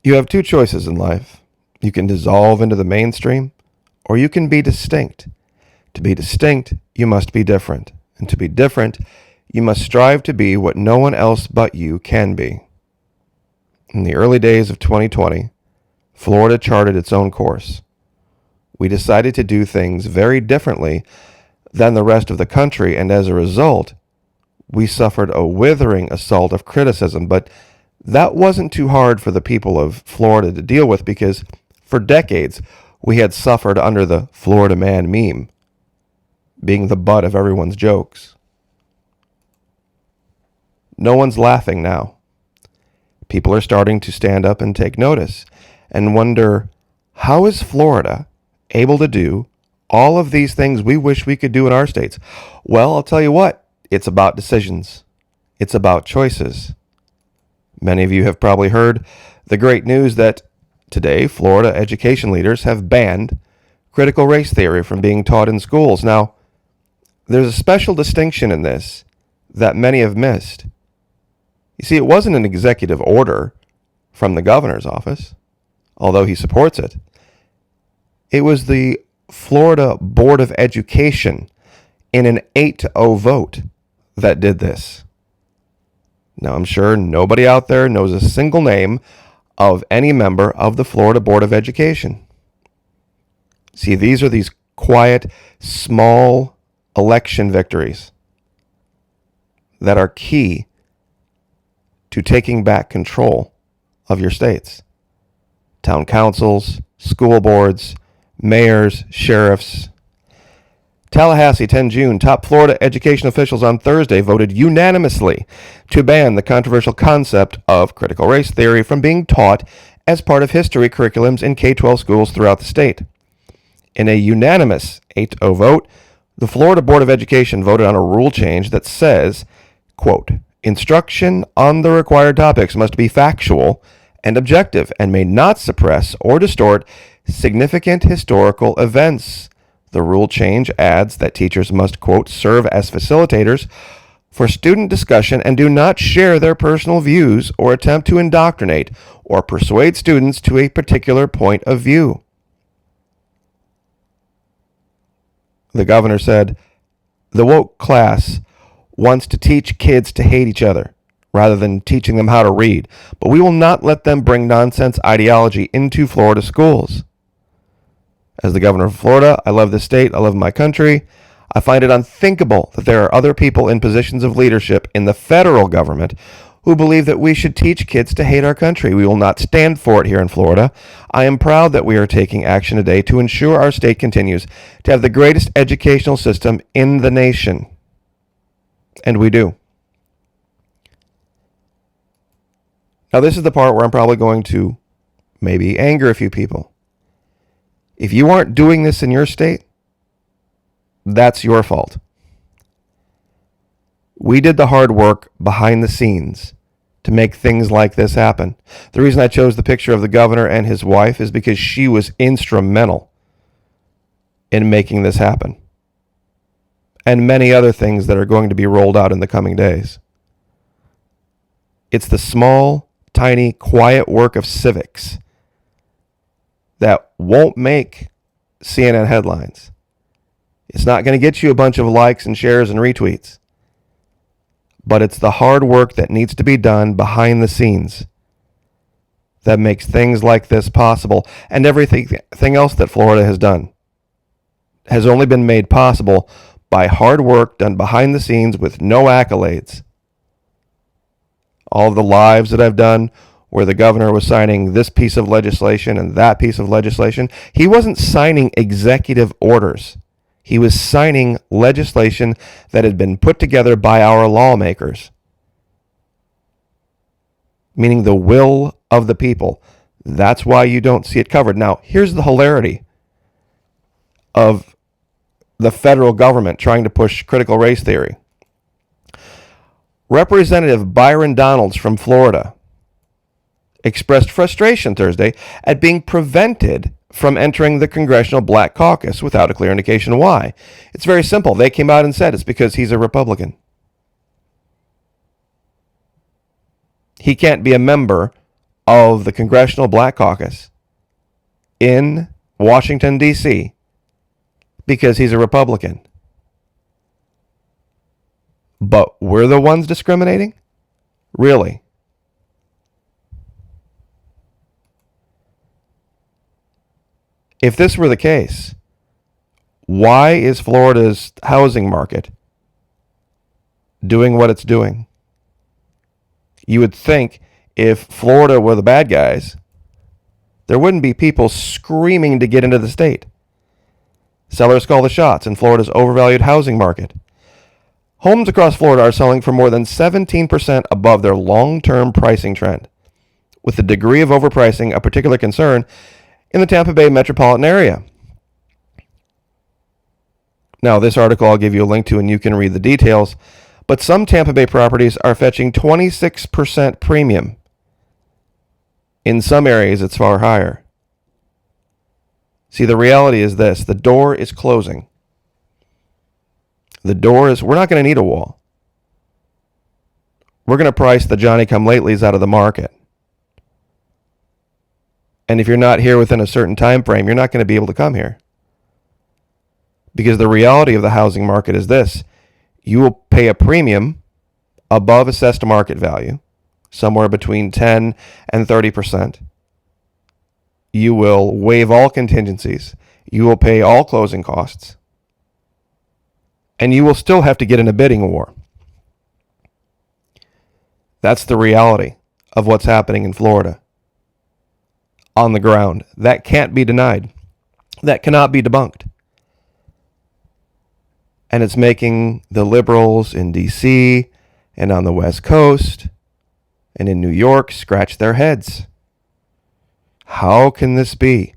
You have two choices in life. You can dissolve into the mainstream, or you can be distinct. To be distinct, you must be different. And to be different, you must strive to be what no one else but you can be. In the early days of 2020, Florida charted its own course. We decided to do things very differently than the rest of the country, and as a result, we suffered a withering assault of criticism. But that wasn't too hard for the people of Florida to deal with, because for decades we had suffered under the Florida man meme, being the butt of everyone's jokes. No one's laughing now. People are starting to stand up and take notice and wonder, how is Florida able to do all of these things we wish we could do in our states? Well, I'll tell you what, it's about decisions. It's about choices. Many of you have probably heard the great news that today Florida education leaders have banned critical race theory from being taught in schools. Now, there's a special distinction in this that many have missed. You see, it wasn't an executive order from the governor's office, although he supports it. It was the Florida Board of Education in an 8-0 vote that did this. Now, I'm sure nobody out there knows a single name of any member of the Florida Board of Education. See, these are these quiet, small election victories that are key to taking back control of your states. Town councils, school boards, mayors, sheriffs. Tallahassee, 10 June. Top Florida education officials on Thursday voted unanimously to ban the controversial concept of critical race theory from being taught as part of history curriculums in K-12 schools throughout the state. In a unanimous 8-0 vote, the Florida Board of Education voted on a rule change that says, quote, instruction on the required topics must be factual and objective and may not suppress or distort significant historical events. The rule change adds that teachers must, quote, serve as facilitators for student discussion and do not share their personal views or attempt to indoctrinate or persuade students to a particular point of view. The governor said, the woke class wants to teach kids to hate each other rather than teaching them how to read, but we will not let them bring nonsense ideology into Florida schools. As the governor of Florida, I love this state, I love my country. I find it unthinkable that there are other people in positions of leadership in the federal government who believe that we should teach kids to hate our country. We will not stand for it here in Florida. I am proud that we are taking action today to ensure our state continues to have the greatest educational system in the nation. And we do. Now, this is the part where I'm probably going to maybe anger a few people. If you aren't doing this in your state, that's your fault. We did the hard work behind the scenes to make things like this happen. The reason I chose the picture of the governor and his wife is because she was instrumental in making this happen. And many other things that are going to be rolled out in the coming days. It's the small, tiny, quiet work of civics that won't make CNN headlines. It's not going to get you a bunch of likes and shares and retweets. But it's the hard work that needs to be done behind the scenes that makes things like this possible. And everything else that Florida has done has only been made possible by hard work done behind the scenes with no accolades. All of the lives that I've done where the governor was signing this piece of legislation and that piece of legislation, he wasn't signing executive orders. He was signing legislation that had been put together by our lawmakers, meaning the will of the people. That's why you don't see it covered. Now, here's the hilarity of the federal government trying to push critical race theory. Representative Byron Donalds from Florida expressed frustration Thursday at being prevented from entering the Congressional Black Caucus without a clear indication why. It's very simple. They came out and said it's because he's a Republican. He can't be a member of the Congressional Black Caucus in Washington, D.C., because he's a Republican. But we're the ones discriminating? Really? If this were the case, why is Florida's housing market doing what it's doing? You would think if Florida were the bad guys, there wouldn't be people screaming to get into the state. Sellers call the shots in Florida's overvalued housing market. Homes across Florida are selling for more than 17% above their long-term pricing trend, with the degree of overpricing a particular concern in the Tampa Bay metropolitan area. Now, this article I'll give you a link to and you can read the details, but some Tampa Bay properties are fetching 26% premium. In some areas, it's far higher. See, the reality is this: the door is closing. We're not going to need a wall. We're going to price the Johnny-come-latelys out of the market. And if you're not here within a certain time frame, you're not going to be able to come here. Because the reality of the housing market is this: you will pay a premium above assessed market value, somewhere between 10 and 30%. You will waive all contingencies. You will pay all closing costs. And you will still have to get in a bidding war. That's the reality of what's happening in Florida. On the ground. That can't be denied. That cannot be debunked. And it's making the liberals in D.C. and on the West Coast and in New York scratch their heads. How can this be?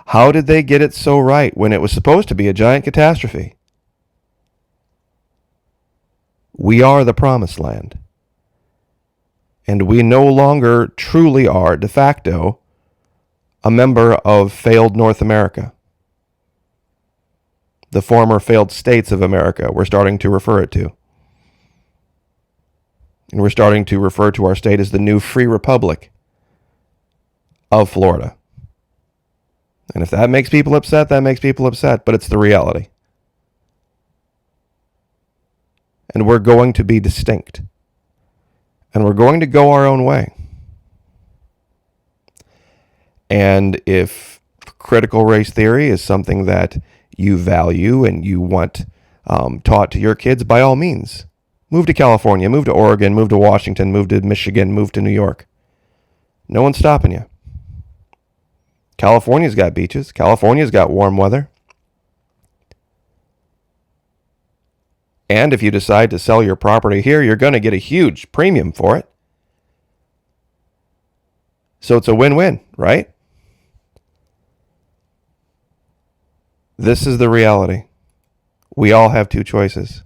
How did they get it so right when it was supposed to be a giant catastrophe? We are the promised land. And we no longer truly are, de facto, a member of failed North America. The former failed states of America, we're starting to refer it to. And we're starting to refer to our state as the new free republic of Florida. And if that makes people upset, that makes people upset, but it's the reality. And we're going to be distinct. And we're going to go our own way. And if critical race theory is something that you value and you want taught to your kids, by all means, move to California, move to Oregon, move to Washington, move to Michigan, move to New York. No one's stopping you. California's got beaches. California's got warm weather. And if you decide to sell your property here, you're going to get a huge premium for it. So it's a win-win, right? This is the reality. We all have two choices.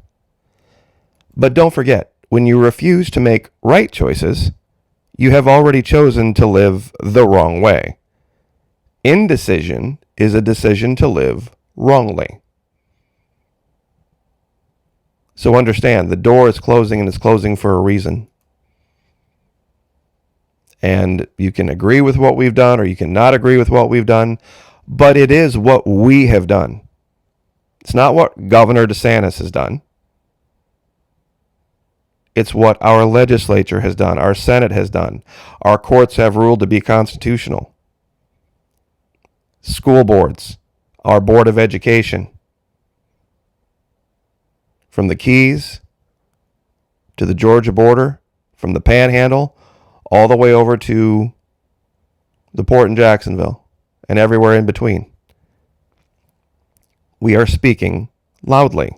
But don't forget, when you refuse to make right choices, you have already chosen to live the wrong way. Indecision is a decision to live wrongly. So understand, the door is closing and it's closing for a reason. And you can agree with what we've done or you cannot agree with what we've done, but it is what we have done. It's not what Governor DeSantis has done. It's what our legislature has done, our Senate has done. Our courts have ruled to be constitutional. School boards, our Board of Education, from the Keys to the Georgia border, from the Panhandle, all the way over to the port in Jacksonville and everywhere in between. We are speaking loudly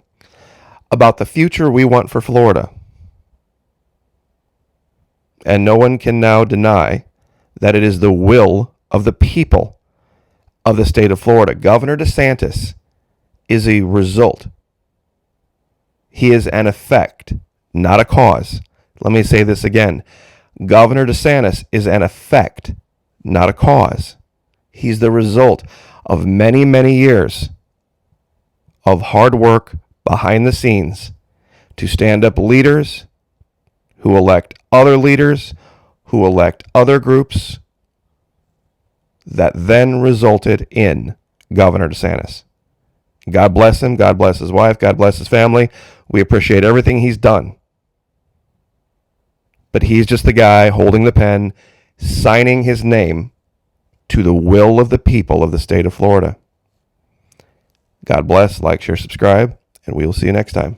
about the future we want for Florida. And no one can now deny that it is the will of the people of the state of Florida. Governor DeSantis is a result. He is an effect, not a cause. Let me say this again. Governor DeSantis is an effect, not a cause. He's the result of many, many years of hard work behind the scenes to stand up leaders who elect other leaders, who elect other groups, that then resulted in Governor DeSantis. God bless him. God bless his wife. God bless his family. We appreciate everything he's done. But he's just the guy holding the pen, signing his name to the will of the people of the state of Florida. God bless, like, share, subscribe, and we will see you next time.